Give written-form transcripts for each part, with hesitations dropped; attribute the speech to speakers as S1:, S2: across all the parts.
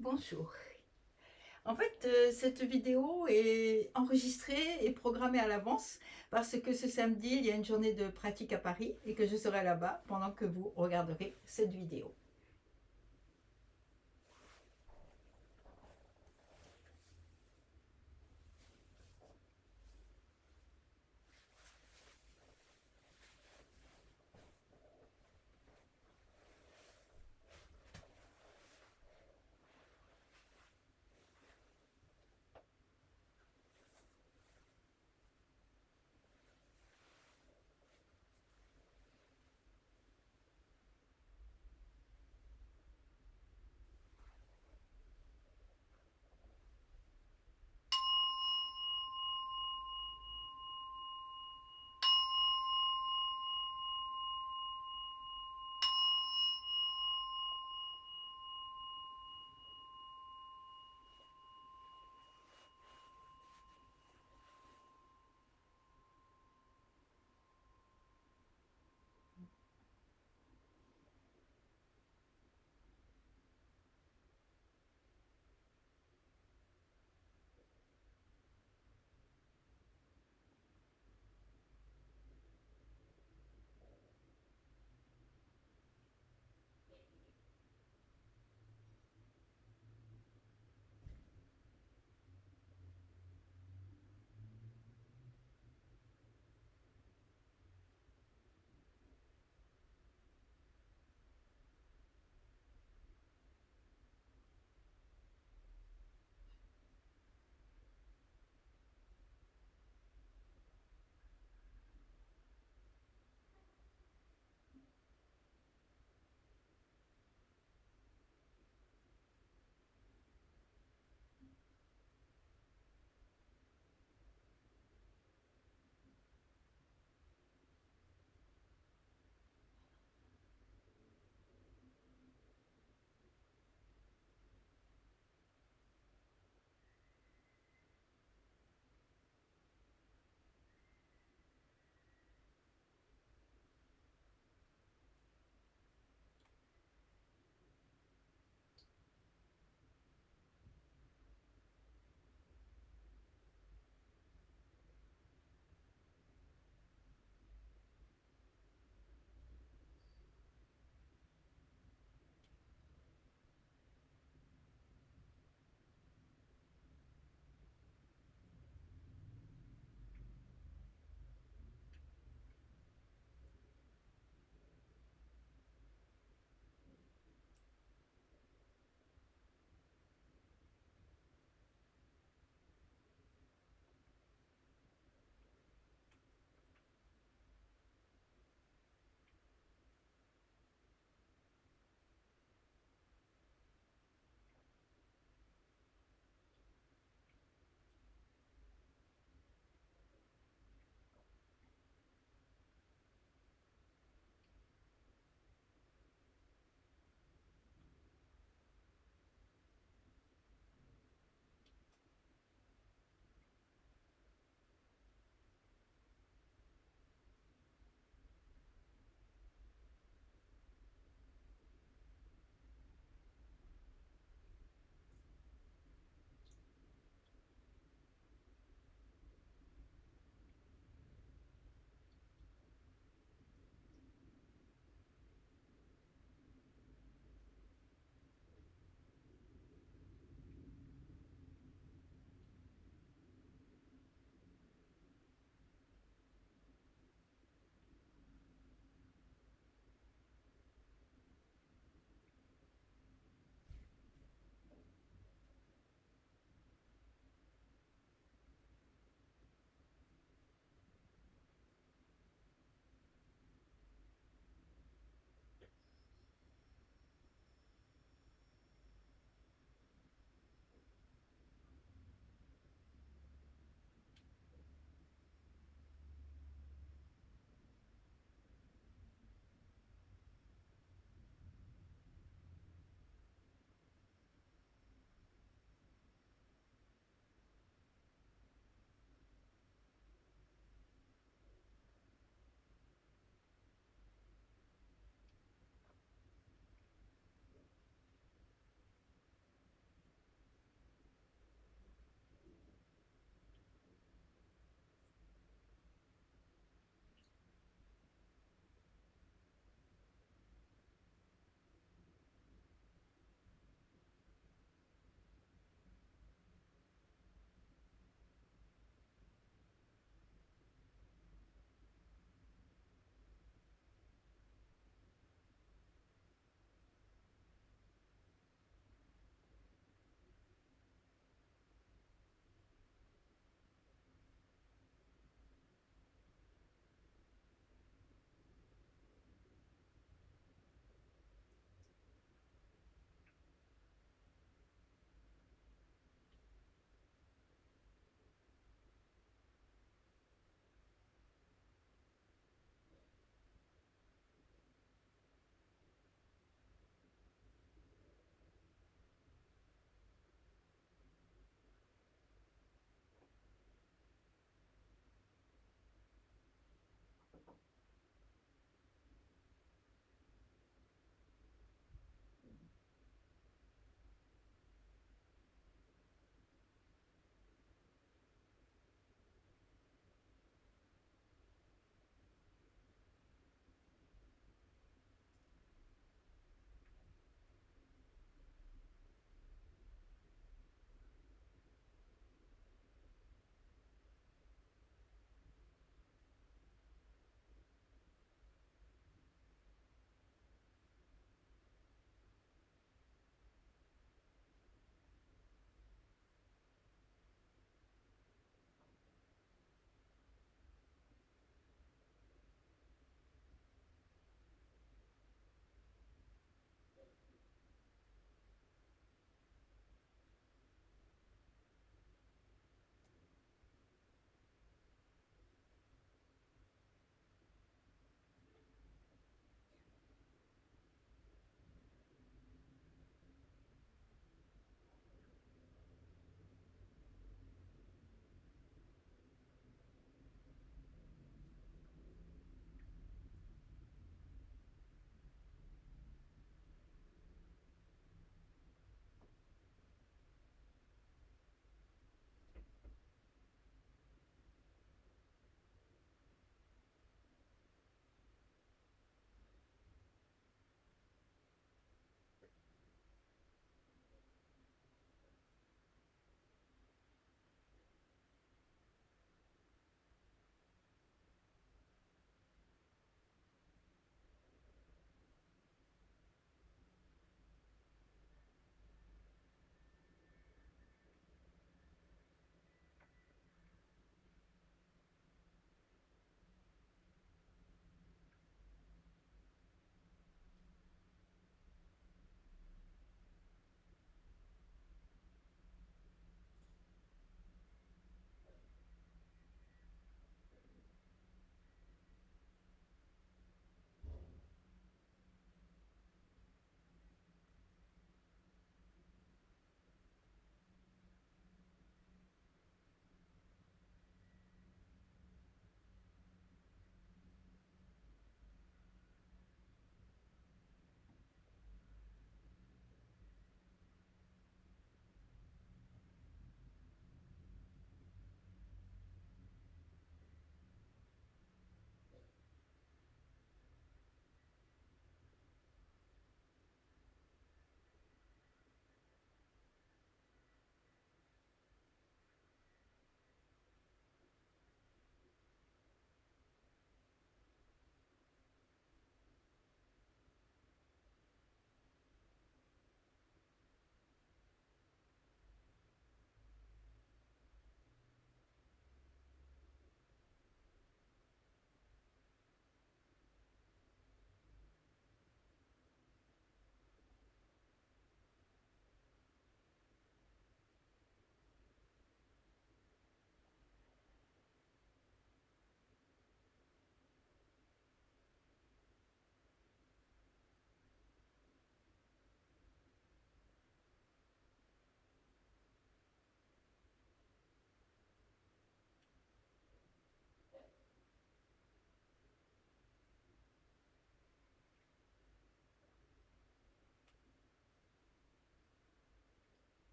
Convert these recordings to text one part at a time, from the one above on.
S1: Bonjour. En fait, cette vidéo est enregistrée et programmée à l'avance parce que ce samedi, il y a une journée de pratique à Paris et que je serai là-bas pendant que vous regarderez cette vidéo.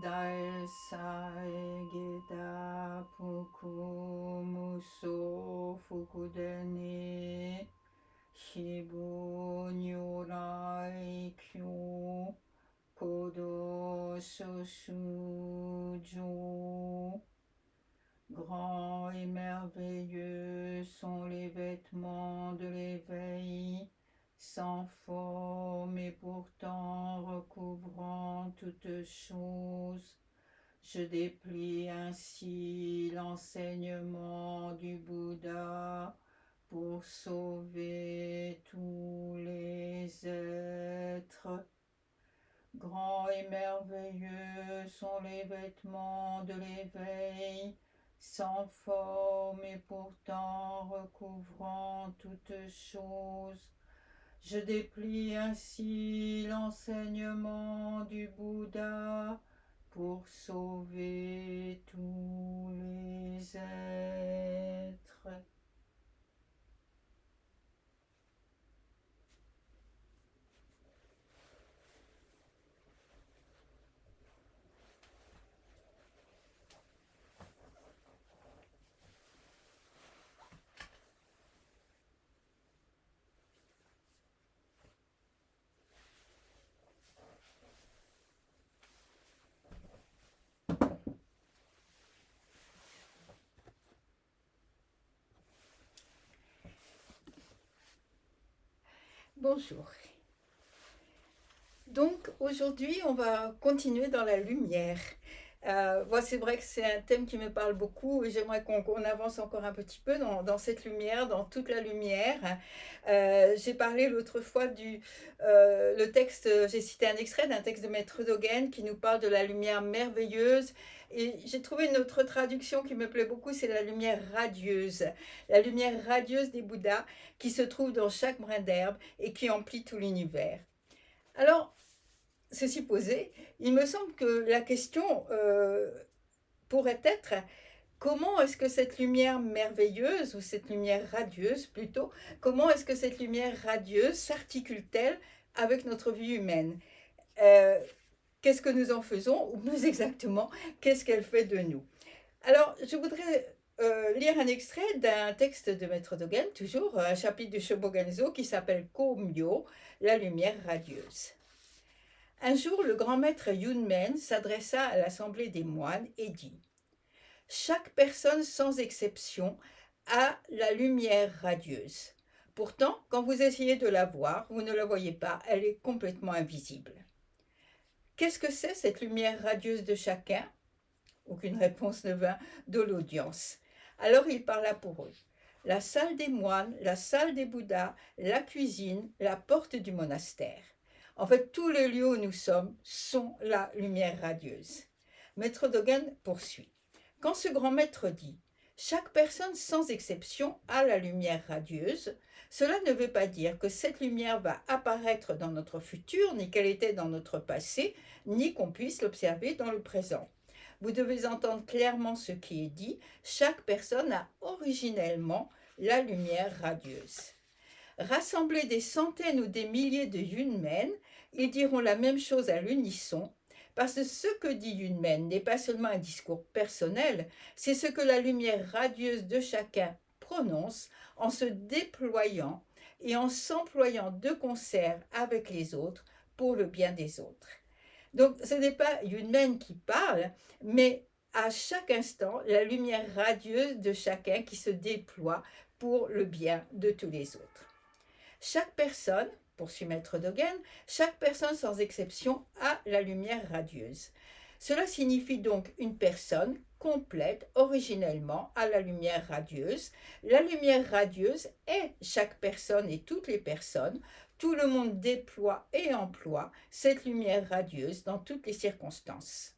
S1: Dai sai geta puku muso fukudeni shibu nyurai kyo kodo shoshujo. Grands et merveilleux sont les vêtements de l'éveil, sans forme et pourtant recouvrant toutes choses. Je déplie ainsi l'enseignement du Bouddha pour sauver tous les êtres. Grands et merveilleux sont les vêtements de l'éveil, sans forme et pourtant recouvrant toutes choses. Je déplie ainsi l'enseignement du Bouddha pour sauver tous les êtres. Bonjour. Donc aujourd'hui, on va continuer dans la lumière. Moi, c'est vrai que c'est un thème qui me parle beaucoup et j'aimerais qu'on avance encore un petit peu dans cette lumière, dans toute la lumière. J'ai parlé l'autre fois le texte, j'ai cité un extrait d'un texte de Maître Dogen qui nous parle de la lumière merveilleuse. Et j'ai trouvé une autre traduction qui me plaît beaucoup, c'est la lumière radieuse. La lumière radieuse des Bouddhas qui se trouve dans chaque brin d'herbe et qui emplit tout l'univers. Alors, ceci posé, il me semble que la question pourrait être comment est-ce que cette lumière merveilleuse, ou cette lumière radieuse plutôt, comment est-ce que cette lumière radieuse s'articule-t-elle avec notre vie humaine? Qu'est-ce que nous en faisons, ou plus exactement, qu'est-ce qu'elle fait de nous? Alors, je voudrais lire un extrait d'un texte de Maître Dogen, toujours un chapitre du Shobogenzo qui s'appelle Komyo, la lumière radieuse. Un jour, le grand maître Yunmen s'adressa à l'assemblée des moines et dit « Chaque personne sans exception a la lumière radieuse. Pourtant, quand vous essayez de la voir, vous ne la voyez pas, elle est complètement invisible. Qu'est-ce que c'est cette lumière radieuse de chacun ? Aucune réponse ne vint de l'audience. Alors il parla pour eux. La salle des moines, la salle des Bouddhas, la cuisine, la porte du monastère. En fait, tous les lieux où nous sommes sont la lumière radieuse. Maître Dogen poursuit. Quand ce grand maître dit « Chaque personne sans exception a la lumière radieuse », cela ne veut pas dire que cette lumière va apparaître dans notre futur, ni qu'elle était dans notre passé, ni qu'on puisse l'observer dans le présent. Vous devez entendre clairement ce qui est dit. Chaque personne a originellement la lumière radieuse. Rassemblés des centaines ou des milliers de Yunmen, ils diront la même chose à l'unisson, parce que ce que dit Yunmen n'est pas seulement un discours personnel, c'est ce que la lumière radieuse de chacun prononce en se déployant et en s'employant de concert avec les autres pour le bien des autres. Donc ce n'est pas Yunmen qui parle, mais à chaque instant, la lumière radieuse de chacun qui se déploie pour le bien de tous les autres. Chaque personne, poursuit Maître Dogen, chaque personne sans exception a la lumière radieuse. Cela signifie donc une personne complète, originellement, à la lumière radieuse. La lumière radieuse est chaque personne et toutes les personnes. Tout le monde déploie et emploie cette lumière radieuse dans toutes les circonstances.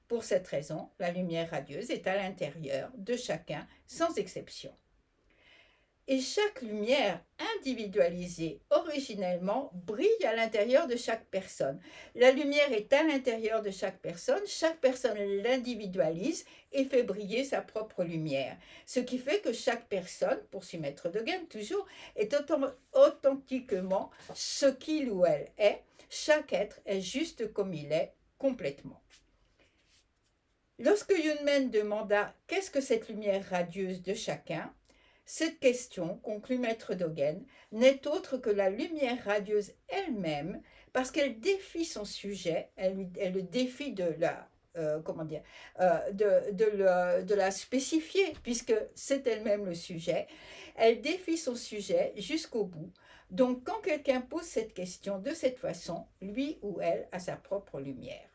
S1: Pour cette raison, la lumière radieuse est à l'intérieur de chacun, sans exception. Et chaque lumière individualisée originellement brille à l'intérieur de chaque personne. La lumière est à l'intérieur de chaque personne l'individualise et fait briller sa propre lumière. Ce qui fait que chaque personne, poursuit Maître Dogen toujours, est authentiquement ce qu'il ou elle est. Chaque être est juste comme il est, complètement. Lorsque Yunmen demanda qu'est-ce que cette lumière radieuse de chacun, cette question, conclut Maître Dogen, n'est autre que la lumière radieuse elle-même, parce qu'elle défie son sujet, elle le défie de la, comment dire, de la spécifier, puisque c'est elle-même le sujet. Elle défie son sujet jusqu'au bout. Donc, quand quelqu'un pose cette question de cette façon, lui ou elle a sa propre lumière.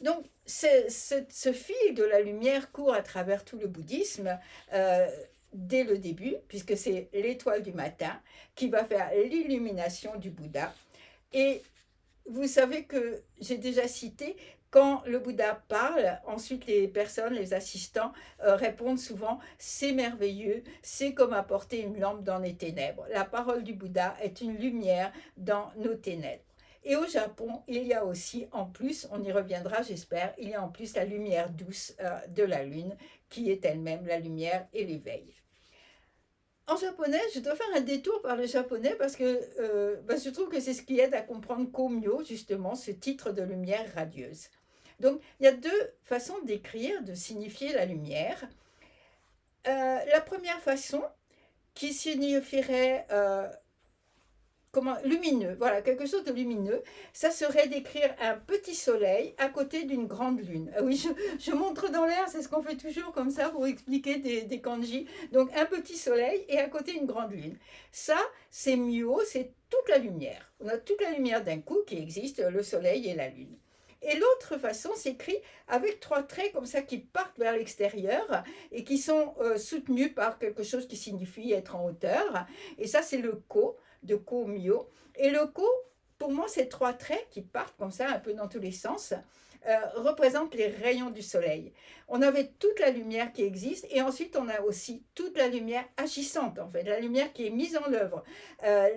S1: Donc, ce fil de la lumière court à travers tout le bouddhisme dès le début, puisque c'est l'étoile du matin qui va faire l'illumination du Bouddha. Et vous savez que j'ai déjà cité, quand le Bouddha parle, ensuite les personnes, les assistants répondent souvent « c'est merveilleux, c'est comme apporter une lampe dans les ténèbres ». La parole du Bouddha est une lumière dans nos ténèbres. Et au Japon, il y a aussi, en plus, on y reviendra j'espère, il y a en plus la lumière douce de la lune, qui est elle-même la lumière et l'éveil. En japonais, je dois faire un détour par le japonais parce que je trouve que c'est ce qui aide à comprendre Komyo, justement, ce titre de lumière radieuse. Donc, il y a deux façons d'écrire, de signifier la lumière. La première façon, qui signifierait lumineux, voilà, quelque chose de lumineux, ça serait d'écrire un petit soleil à côté d'une grande lune. Ah oui, je montre dans l'air, c'est ce qu'on fait toujours comme ça pour expliquer des kanji. Donc un petit soleil et à côté une grande lune. Ça, c'est Myo, c'est toute la lumière. On a toute la lumière d'un coup qui existe, le soleil et la lune. Et l'autre façon s'écrit avec trois traits comme ça qui partent vers l'extérieur et qui sont soutenus par quelque chose qui signifie être en hauteur. Et ça, c'est le ko de Komyo. Et le ko, pour moi, ces trois traits qui partent comme ça un peu dans tous les sens, représentent les rayons du soleil. On avait toute la lumière qui existe et ensuite on a aussi toute la lumière agissante, en fait, la lumière qui est mise en œuvre.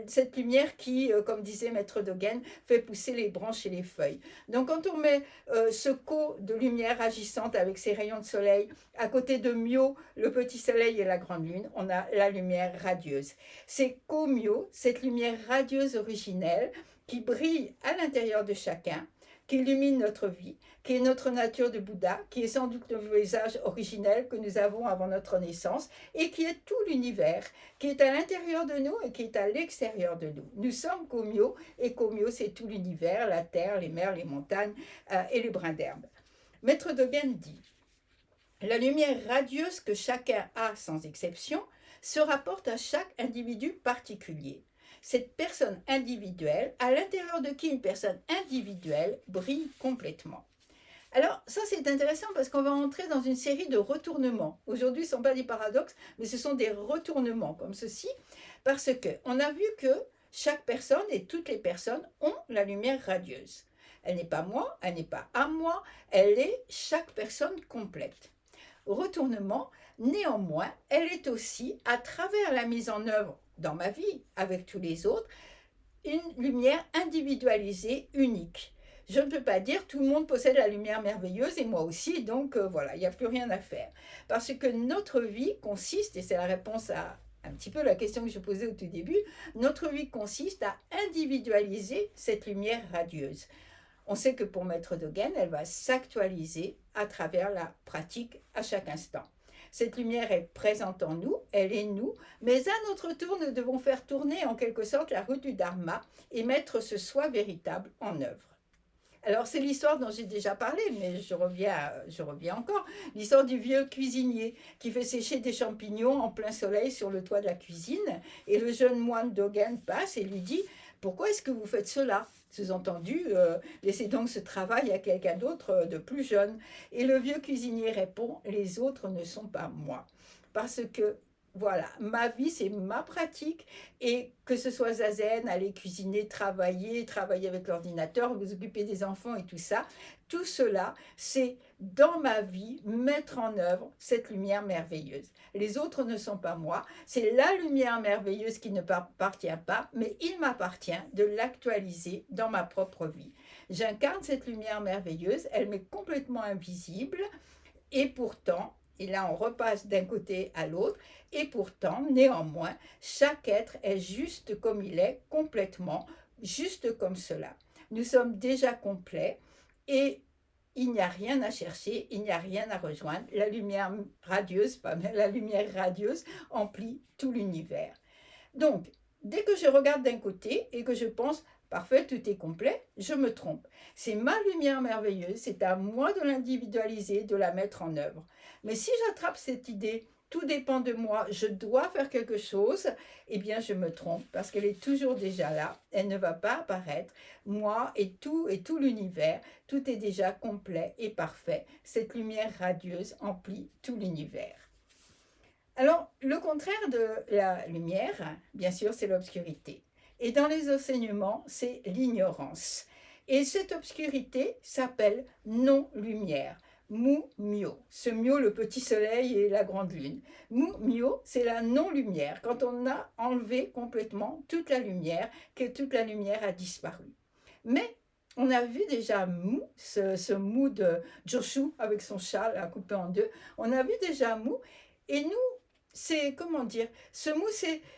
S1: Cette lumière qui, comme disait Maître Dogen, fait pousser les branches et les feuilles. Donc quand on met ce ko de lumière agissante avec ses rayons de soleil à côté de Myo, le petit soleil et la grande lune, on a la lumière radieuse. C'est Komyo, cette lumière radieuse originelle qui brille à l'intérieur de chacun, qui illumine notre vie, qui est notre nature de Bouddha, qui est sans doute le visage originel que nous avons avant notre naissance, et qui est tout l'univers, qui est à l'intérieur de nous et qui est à l'extérieur de nous. Nous sommes Komyo, et Komyo, c'est tout l'univers, la terre, les mers, les montagnes et les brins d'herbe. Maître Dogen dit « La lumière radieuse que chacun a, sans exception, se rapporte à chaque individu particulier. Cette personne individuelle, à l'intérieur de qui une personne individuelle brille complètement. » Alors ça c'est intéressant parce qu'on va entrer dans une série de retournements. Aujourd'hui ce ne sont pas des paradoxes, mais ce sont des retournements comme ceci, parce qu'on a vu que chaque personne et toutes les personnes ont la lumière radieuse. Elle n'est pas moi, elle n'est pas à moi, elle est chaque personne complète. Retournement, néanmoins, elle est aussi, à travers la mise en œuvre dans ma vie, avec tous les autres, une lumière individualisée, unique. Je ne peux pas dire tout le monde possède la lumière merveilleuse et moi aussi, donc voilà, il n'y a plus rien à faire. Parce que notre vie consiste, et c'est la réponse à un petit peu la question que je posais au tout début, notre vie consiste à individualiser cette lumière radieuse. On sait que pour Maître Dogen, elle va s'actualiser à travers la pratique à chaque instant. Cette lumière est présente en nous, elle est nous, mais à notre tour, nous devons faire tourner en quelque sorte la roue du Dharma et mettre ce soi véritable en œuvre. Alors c'est l'histoire dont j'ai déjà parlé, mais je reviens encore. L'histoire du vieux cuisinier qui fait sécher des champignons en plein soleil sur le toit de la cuisine. Et le jeune moine Dogen passe et lui dit « Pourquoi est-ce que vous faites cela ?» Sous-entendu, laissez donc ce travail à quelqu'un d'autre de plus jeune. Et le vieux cuisinier répond « Les autres ne sont pas moi. » Parce que voilà, ma vie, c'est ma pratique. Et que ce soit zazen, aller cuisiner, travailler avec l'ordinateur, vous occuper des enfants et tout ça, tout cela, c'est dans ma vie mettre en œuvre cette lumière merveilleuse. Les autres ne sont pas moi, c'est la lumière merveilleuse qui ne m'appartient pas, mais il m'appartient de l'actualiser dans ma propre vie. J'incarne cette lumière merveilleuse, elle m'est complètement invisible, et pourtant, et là on repasse d'un côté à l'autre, et pourtant, néanmoins, chaque être est juste comme il est, complètement, juste comme cela. Nous sommes déjà complets, et il n'y a rien à chercher, il n'y a rien à rejoindre. La lumière radieuse, pas même la lumière radieuse, emplit tout l'univers. Donc, dès que je regarde d'un côté et que je pense, parfait, tout est complet, je me trompe. C'est ma lumière merveilleuse, c'est à moi de l'individualiser, de la mettre en œuvre. Mais si j'attrape cette idée, tout dépend de moi, je dois faire quelque chose, eh bien je me trompe parce qu'elle est toujours déjà là, elle ne va pas apparaître. Moi et tout l'univers, tout est déjà complet et parfait. Cette lumière radieuse emplit tout l'univers. Alors, le contraire de la lumière, bien sûr, c'est l'obscurité. Et dans les enseignements, c'est l'ignorance. Et cette obscurité s'appelle non-lumière. Mu mio. Ce mio, le petit soleil et la grande lune. Mu mio, c'est la non-lumière. Quand on a enlevé complètement toute la lumière, que toute la lumière a disparu. Mais on a vu déjà Mu, ce Mu de Joshua avec son châle à couper en deux. On a vu déjà Mu. Et nous, c'est, comment dire, ce mot,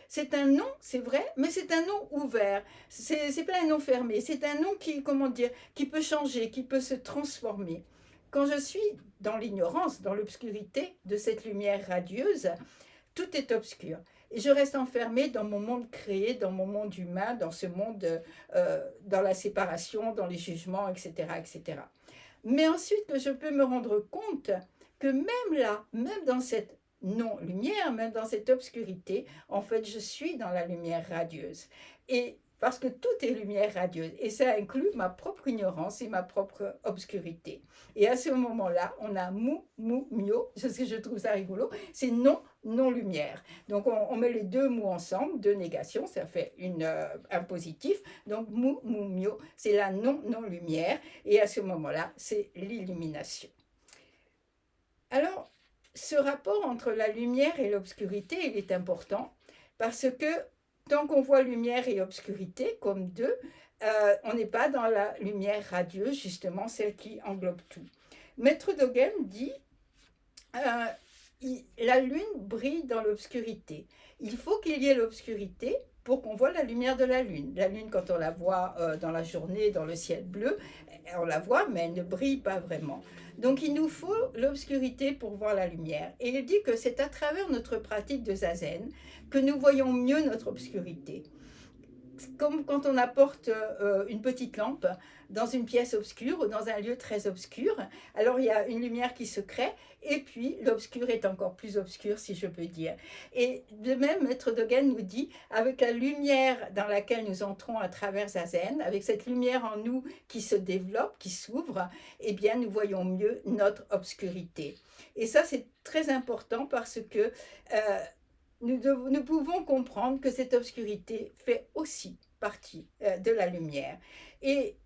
S1: c'est un nom, c'est vrai, mais c'est un nom ouvert. C'est pas un nom fermé. C'est un nom qui, comment dire, qui peut changer, qui peut se transformer. Quand je suis dans l'ignorance, dans l'obscurité de cette lumière radieuse, tout est obscur. Et je reste enfermée dans mon monde créé, dans mon monde humain, dans ce monde, dans la séparation, dans les jugements, etc., etc. Mais ensuite, je peux me rendre compte que même là, même dans cette non-lumière, même dans cette obscurité, en fait, je suis dans la lumière radieuse. Et parce que tout est lumière radieuse, et ça inclut ma propre ignorance et ma propre obscurité. Et à ce moment-là, on a mio, je trouve ça rigolo, c'est non, non-lumière. Donc on met les deux mots ensemble, deux négations, ça fait un positif. Donc mio, c'est la non-non-lumière, et à ce moment-là, c'est l'illumination. Alors, ce rapport entre la lumière et l'obscurité, il est important parce que tant qu'on voit lumière et obscurité comme deux, on n'est pas dans la lumière radieuse, justement, celle qui englobe tout. Maître Dogen dit la lune brille dans l'obscurité. Il faut qu'il y ait l'obscurité pour qu'on voit la lumière de la lune. La lune, quand on la voit dans la journée, dans le ciel bleu, on la voit, mais elle ne brille pas vraiment. Donc il nous faut l'obscurité pour voir la lumière. Et il dit que c'est à travers notre pratique de zazen que nous voyons mieux notre obscurité. Comme quand on apporte une petite lampe dans une pièce obscure ou dans un lieu très obscur, alors il y a une lumière qui se crée et puis l'obscur est encore plus obscur, si je peux dire. Et de même, Maître Dogen nous dit, avec la lumière dans laquelle nous entrons à travers Zazen, avec cette lumière en nous qui se développe, qui s'ouvre, eh bien nous voyons mieux notre obscurité. Et ça, c'est très important parce que nous pouvons comprendre que cette obscurité fait aussi partie de la lumière. Et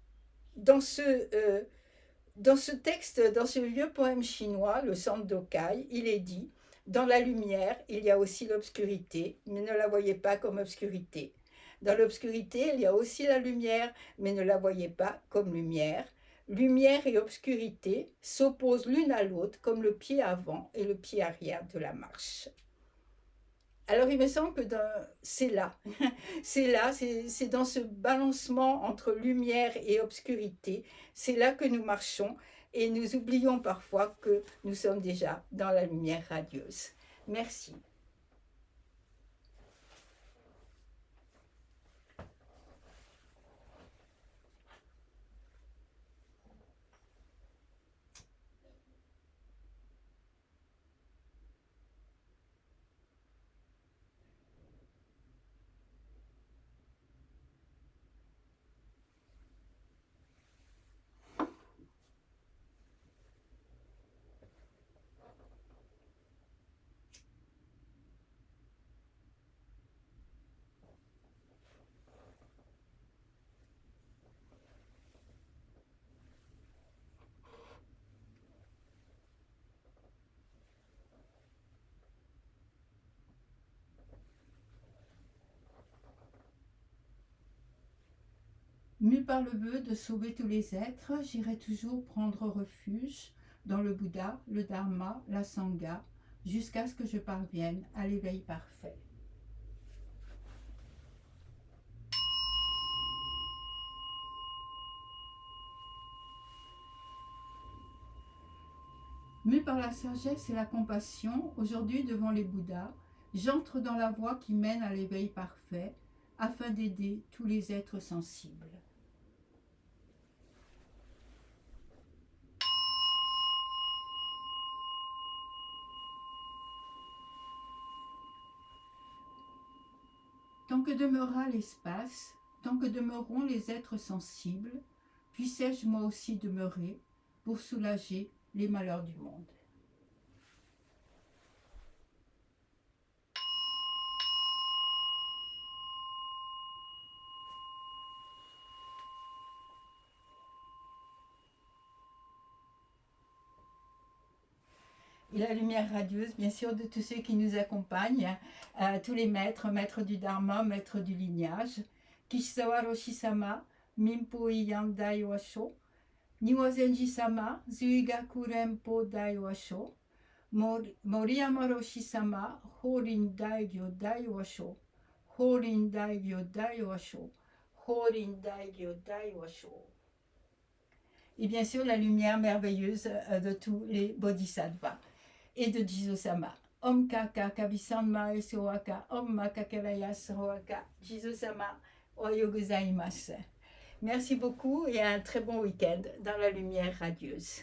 S1: dans ce texte, dans ce vieux poème chinois, le Sandokai, il est dit « Dans la lumière, il y a aussi l'obscurité, mais ne la voyez pas comme obscurité. Dans l'obscurité, il y a aussi la lumière, mais ne la voyez pas comme lumière. Lumière et obscurité s'opposent l'une à l'autre comme le pied avant et le pied arrière de la marche. » Alors il me semble que c'est là, c'est dans ce balancement entre lumière et obscurité, c'est là que nous marchons et nous oublions parfois que nous sommes déjà dans la lumière radieuse. Merci. Mu par le vœu de sauver tous les êtres, j'irai toujours prendre refuge dans le Bouddha, le Dharma, la Sangha, jusqu'à ce que je parvienne à l'éveil parfait. Mue par la sagesse et la compassion, aujourd'hui devant les Bouddhas, j'entre dans la voie qui mène à l'éveil parfait, afin d'aider tous les êtres sensibles. Tant que demeurera l'espace, tant que demeureront les êtres sensibles, puissais-je moi aussi demeurer pour soulager les malheurs du monde. Et la lumière radieuse, bien sûr, de tous ceux qui nous accompagnent, tous les maîtres, maîtres du Dharma, maîtres du lignage. Kishizawa Roshi-sama, Minpo Iyang Dai Washo, Niwazenji-sama, Zuigaku Renpo Dai Washo, Moriyama Roshi-sama, Horin Daigyo Dai Washo, Horin Daigyo Dai Washo, Horin Daigyo Dai Washo. Et bien sûr, la lumière merveilleuse de tous les bodhisattvas et de Jizo-sama. Om Kaka Kabisanma Esoaka, Om Makakelaya Soaka, Jizo-sama, Oyo gozaimasu. Merci beaucoup et un très bon week-end dans la lumière radieuse.